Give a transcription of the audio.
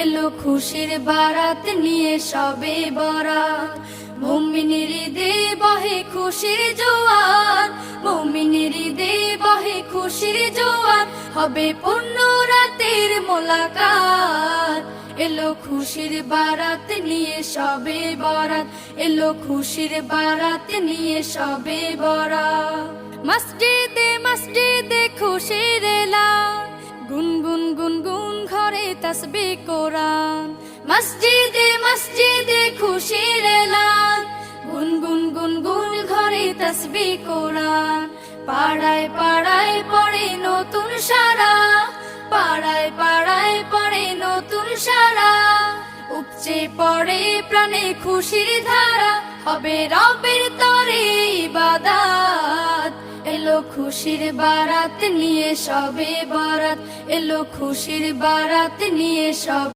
এলো খুশির বারাত নিয়ে সবে বরাত। মুমিনের ঈদে বহে খুশির জোয়ার, মুমিনের ঈদে বহে খুশির জোয়ার, হবে পূর্ণ রাতের মোলাকাত। এলো খুশির বারাত নিয়ে সবে বরাত, এলো খুশির বারাত নিয়ে সবে বরাত। মসজিদে মসজিদে খুশির এলান, গুনগুন গুনগুন ঘরে তাসবিহ কোরআন। মসজিদে মসজিদে খুশির এলান, গুনগুন গুনগুন ঘরে তাসবিহ কোরআন। পাড়ায় পাড়ায় পড়ে নতুন সারা, পাড়ায় পাড়ায় পড়ে নতুন সারা। উপচে পড়ে প্রাণে খুশির ধারা, হবে রবের তরে ইবাদত। এলো খুশির বারাত নিয়ে সবে বরাত, এলো খুশির বারাত নিয়ে সবে